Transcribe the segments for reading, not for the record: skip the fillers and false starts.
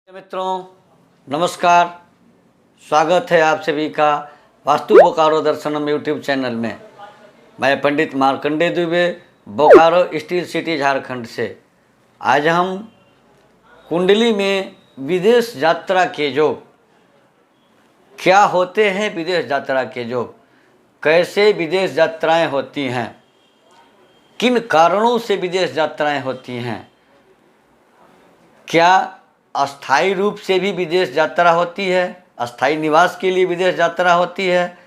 मित्रों नमस्कार, स्वागत है आप सभी का वास्तु बोकारो दर्शनम यूट्यूब चैनल में। मैं पंडित मार्कंडेय दुबे, बोकारो स्टील सिटी झारखंड से। आज हम कुंडली में विदेश यात्रा के योग, क्या होते हैं विदेश यात्रा के योग, कैसे विदेश यात्राएं होती हैं, किन कारणों से विदेश यात्राएं होती हैं, क्या अस्थायी रूप से भी विदेश यात्रा होती है, अस्थायी निवास के लिए विदेश यात्रा होती है,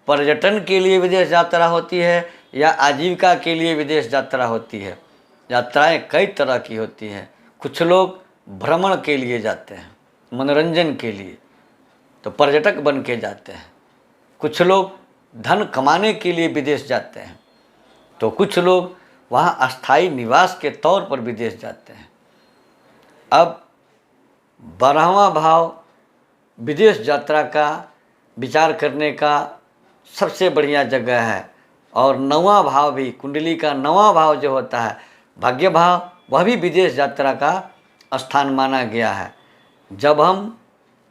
पर्यटन के लिए विदेश यात्रा होती है, या आजीविका के लिए विदेश यात्रा होती है। यात्राएं कई तरह की होती हैं। कुछ लोग भ्रमण के लिए जाते हैं, मनोरंजन के लिए, तो पर्यटक बन के जाते हैं। कुछ लोग धन कमाने के लिए विदेश जाते हैं, तो कुछ लोग वहाँ अस्थायी निवास के तौर पर विदेश जाते हैं। अब 12वां भाव विदेश यात्रा का विचार करने का सबसे बढ़िया जगह है, और 9वां भाव भी, कुंडली का 9वां भाव जो होता है भाग्य भाव, वह भी विदेश यात्रा का स्थान माना गया है। जब हम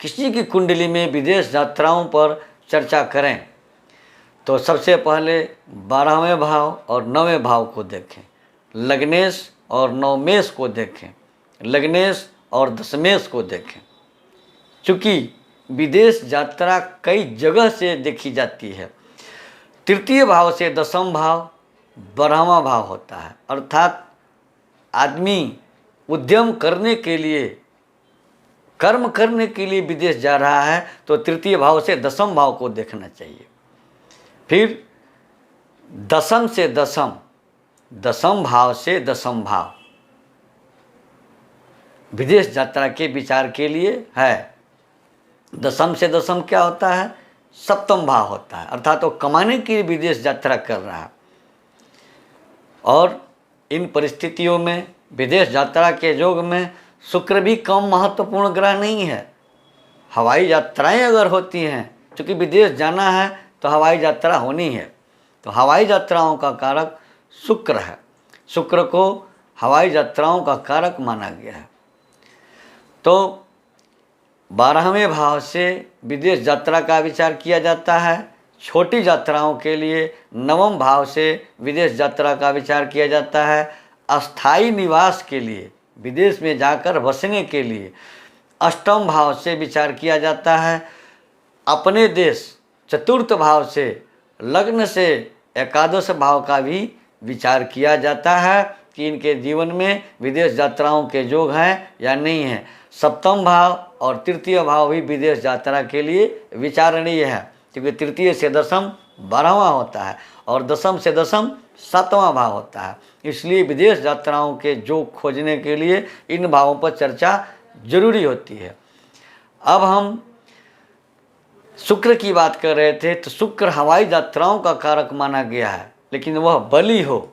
किसी की कुंडली में विदेश यात्राओं पर चर्चा करें तो सबसे पहले 12वें भाव और 9वें भाव को देखें, लग्नेश और नवमेश को देखें, लग्नेश और दशमेश को देखें। चूँकि विदेश यात्रा कई जगह से देखी जाती है। तृतीय भाव से दशम भाव 12वां भाव होता है, अर्थात आदमी उद्यम करने के लिए, कर्म करने के लिए विदेश जा रहा है तो तृतीय भाव से दशम भाव को देखना चाहिए। फिर दशम से दशम, दशम भाव से दशम भाव विदेश यात्रा के विचार के लिए है। दशम से दशम क्या होता है? सप्तम भाव होता है, अर्थात वो कमाने के लिए विदेश यात्रा कर रहा है। और इन परिस्थितियों में विदेश यात्रा के योग में शुक्र भी कम महत्वपूर्ण ग्रह नहीं है। हवाई यात्राएं अगर होती हैं, क्योंकि विदेश जाना है तो हवाई यात्रा होनी है, तो हवाई यात्राओं का कारक शुक्र है। शुक्र को हवाई यात्राओं का कारक माना गया है। तो 12वें भाव से विदेश यात्रा का विचार किया जाता है। छोटी यात्राओं के लिए 9वें भाव से विदेश यात्रा का विचार किया जाता है। अस्थायी निवास के लिए, विदेश में जाकर बसने के लिए 8वें भाव से विचार किया जाता है। अपने देश चतुर्थ भाव से, लग्न से एकादश भाव का भी विचार किया जाता है कि इनके जीवन में विदेश यात्राओं के योग हैं या नहीं हैं। सप्तम भाव और तृतीय भाव भी विदेश यात्रा के लिए विचारणीय है, क्योंकि तृतीय से दशम 12वां होता है और दशम से दशम 7वां भाव होता है। इसलिए विदेश यात्राओं के योग खोजने के लिए इन भावों पर चर्चा जरूरी होती है। अब हम शुक्र की बात कर रहे थे, तो शुक्र हवाई यात्राओं का कारक माना गया है, लेकिन वह बली हो,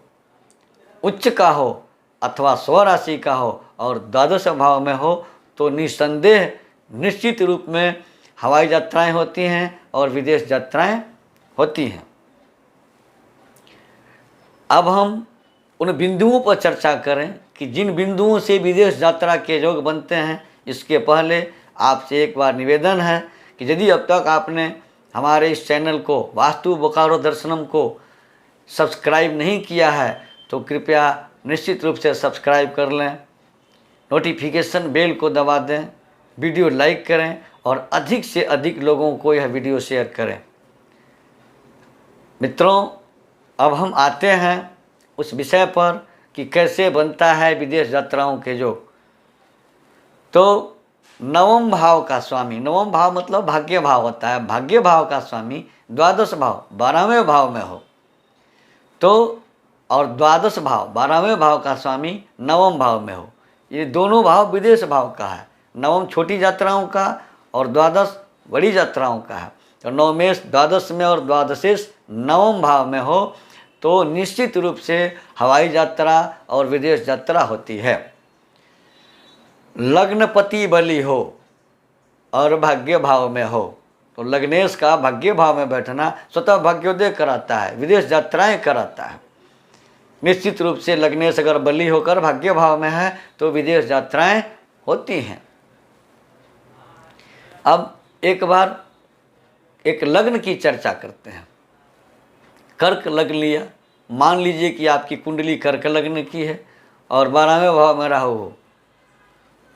उच्च का हो अथवा स्वराशि का हो और द्वादश भाव में हो तो निसंदेह निश्चित रूप में हवाई यात्राएं होती हैं और विदेश यात्राएं होती हैं। अब हम उन बिंदुओं पर चर्चा करें कि जिन बिंदुओं से विदेश यात्रा के योग बनते हैं। इसके पहले आपसे एक बार निवेदन है कि यदि अब तक आपने हमारे इस चैनल को वास्तु बोकारो दर्शनम को सब्सक्राइब नहीं किया है तो कृपया निश्चित रूप से सब्सक्राइब कर लें, नोटिफिकेशन बेल को दबा दें, वीडियो लाइक करें और अधिक से अधिक लोगों को यह वीडियो शेयर करें। मित्रों, अब हम आते हैं उस विषय पर कि कैसे बनता है विदेश यात्राओं के योग। तो 9वें भाव का स्वामी, 9वां भाव मतलब भाग्य भाव होता है, भाग्य भाव का स्वामी द्वादश भाव 12वें भाव में हो तो, और द्वादश भाव 12वें भाव का स्वामी 9वें भाव में हो, ये दोनों भाव विदेश भाव का है। 9वां छोटी यात्राओं का और द्वादश बड़ी यात्राओं का है। तो नवमेश द्वादश में और द्वादशेश 9वें भाव में हो तो निश्चित रूप से हवाई यात्रा और विदेश यात्रा होती है। लग्नपति बली हो और भाग्य भाव में हो तो लग्नेश का भाग्य भाव में बैठना स्वतः भाग्योदय कराता है, विदेश यात्राएं कराता है। निश्चित रूप से लग्नेश अगर बली होकर भाग्य भाव में है तो विदेश यात्राएं होती हैं। अब एक बार एक लग्न की चर्चा करते हैं। कर्क लग्न लिया, मान लीजिए कि आपकी कुंडली कर्क लग्न की है और 12वें भाव में राहु हो,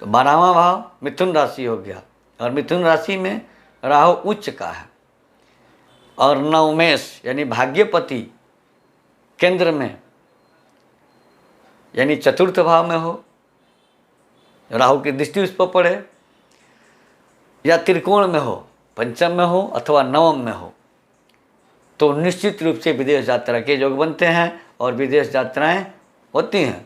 तो 12वां भाव मिथुन राशि हो गया और मिथुन राशि में राहु उच्च का है। और नवमेश यानी भाग्यपति केंद्र में यानी चतुर्थ भाव में हो, राहु की दृष्टि उस पर पड़े, या त्रिकोण में हो, पंचम में हो अथवा नवम में हो, तो निश्चित रूप से विदेश यात्रा के योग बनते हैं और विदेश यात्राएं होती हैं।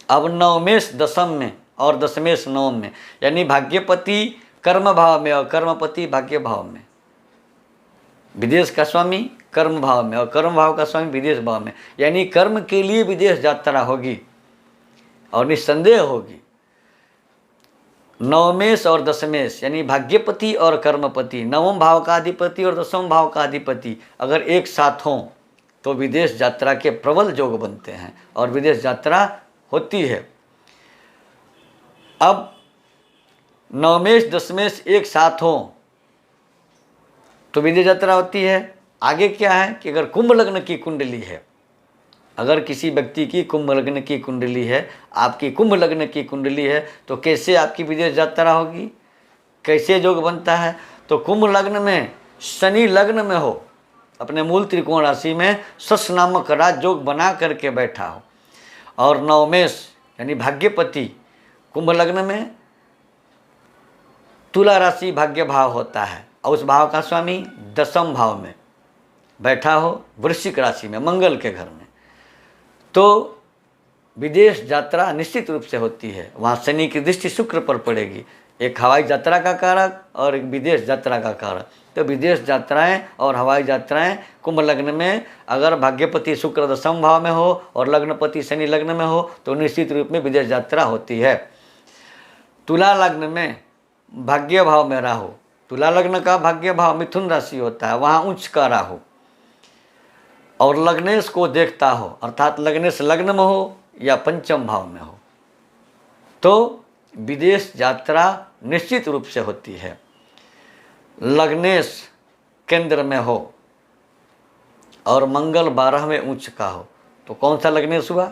अब नवमेश दशम में और दशमेश नवम में, यानी भाग्यपति कर्म भाव में और कर्मपति भाग्य भाव में, विदेश का स्वामी कर्म भाव में और कर्म भाव का स्वामी विदेश भाव में, यानी कर्म के लिए विदेश यात्रा होगी और निस्संदेह होगी। नवमेश और दशमेश यानी भाग्यपति और कर्मपति, नवम भाव का अधिपति और दसम भाव का अधिपति अगर एक साथ हों तो विदेश यात्रा के प्रबल योग बनते हैं और विदेश यात्रा होती है। अब नवमेश दशमेश एक साथ हों तो विदेश यात्रा होती है। आगे क्या है कि अगर कुंभ लग्न की कुंडली है, अगर किसी व्यक्ति की कुंभ लग्न की कुंडली है, आपकी कुंभ लग्न की कुंडली है, तो कैसे आपकी विदेश यात्रा होगी, कैसे योग बनता है। तो कुंभ लग्न में शनि लग्न में हो, अपने मूल त्रिकोण राशि में शश नामक राज योग बना करके बैठा हो, और नवमेश यानी भाग्यपति कुंभ लग्न में तुला राशि भाग्य भाव होता है और उस भाव का स्वामी दसम भाव में बैठा हो वृश्चिक राशि में मंगल के घर में, तो विदेश यात्रा निश्चित रूप से होती है। वहाँ शनि की दृष्टि शुक्र पर पड़ेगी, एक हवाई यात्रा का कारक और एक विदेश यात्रा का कारक। तो विदेश यात्राएं और हवाई यात्राएं कुंभ लग्न में अगर भाग्यपति शुक्र दशम भाव में हो और लग्नपति शनि लग्न में हो तो निश्चित रूप में विदेश यात्रा होती है। तुला लग्न में भाग्य भाव में राहु, तुला लग्न का भाग्य भाव मिथुन राशि होता है, वहाँ उच्च का राहु और लग्नेश को देखता हो, अर्थात लग्नेश लग्न में हो या पंचम भाव में हो, तो विदेश यात्रा निश्चित रूप से होती है। लग्नेश केंद्र में हो और मंगल 12वें उच्च का हो, तो कौन सा लग्नेश हुआ,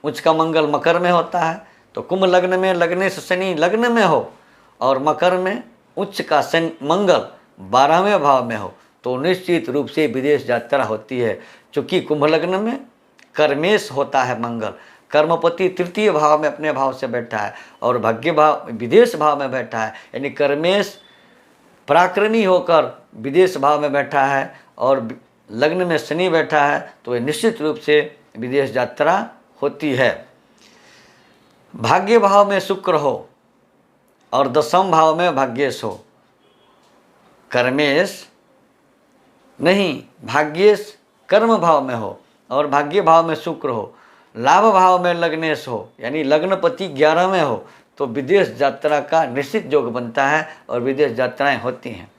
उच्च का मंगल मकर में होता है। तो कुंभ लग्न में लग्नेश शनि लग्न में हो और मकर में उच्च का शनि मंगल 12वें भाव में हो, तो निश्चित रूप से विदेश यात्रा होती है। चूँकि कुंभ लग्न में कर्मेश होता है मंगल, कर्मपति तृतीय भाव में अपने भाव से बैठा है और भाग्य भाव विदेश भाव में बैठा है, यानी कर्मेश पराक्रमी होकर विदेश भाव में बैठा है और लग्न में शनि बैठा है, तो ये निश्चित रूप से विदेश यात्रा होती है। भाग्य भाव में शुक्र हो और दसम भाव में भाग्येश हो, कर्मेश नहीं भाग्येश कर्म भाव में हो और भाग्य भाव में शुक्र हो, लाभ भाव में लग्नेश हो यानी लग्नपति 11वें हो, तो विदेश यात्रा का निश्चित योग बनता है और विदेश यात्राएं होती हैं।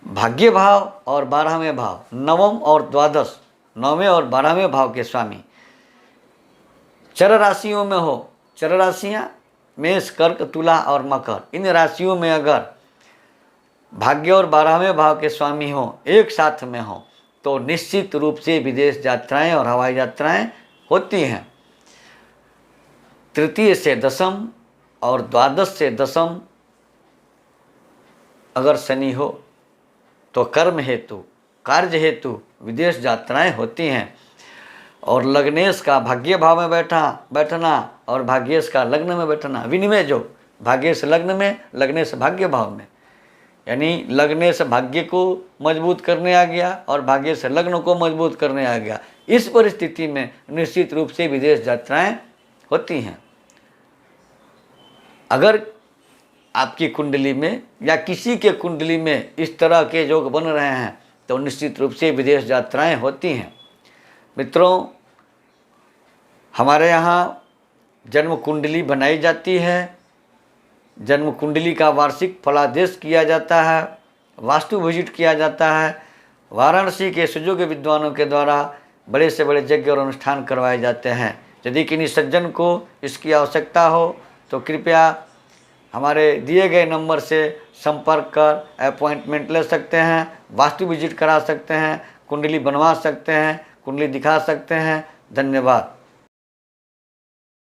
भाग्य भाव और 12वें भाव, नवम और द्वादश, 9वें और 12वें भाव के स्वामी चर राशियों में हो, चर राशियाँ मेष कर्क तुला और मकर, इन राशियों में अगर भाग्य और 12वें भाव के स्वामी हो एक साथ में हो तो निश्चित रूप से विदेश यात्राएं और हवाई यात्राएं होती हैं। तृतीय से दसम और द्वादश से दसम अगर शनि हो तो कर्म हेतु कार्य हेतु विदेश यात्राएं होती हैं। और लग्नेश का भाग्य भाव में बैठना और भाग्येश का लग्न में बैठना, विनिमय जो भाग्येश लग्न में लग्नेश भाग्य भाव में, यानी लग्नेश भाग्य को मजबूत करने आ गया और भाग्येश लग्न को मजबूत करने आ गया। इस परिस्थिति में निश्चित रूप से विदेश यात्राएं होती हैं। अगर आपकी कुंडली में या किसी के कुंडली में इस तरह के योग बन रहे हैं तो निश्चित रूप से विदेश यात्राएं होती हैं। मित्रों, हमारे यहाँ जन्म कुंडली बनाई जाती है, जन्म कुंडली का वार्षिक फलादेश किया जाता है, वास्तु विजिट किया जाता है, वाराणसी के सुयोग्य विद्वानों के द्वारा बड़े से बड़े यज्ञ और अनुष्ठान करवाए जाते हैं। यदि किन्हीं सज्जन को इसकी आवश्यकता हो तो कृपया हमारे दिए गए नंबर से संपर्क कर अपॉइंटमेंट ले सकते हैं, वास्तु विजिट करा सकते हैं, कुंडली बनवा सकते हैं, कुंडली दिखा सकते हैं। धन्यवाद।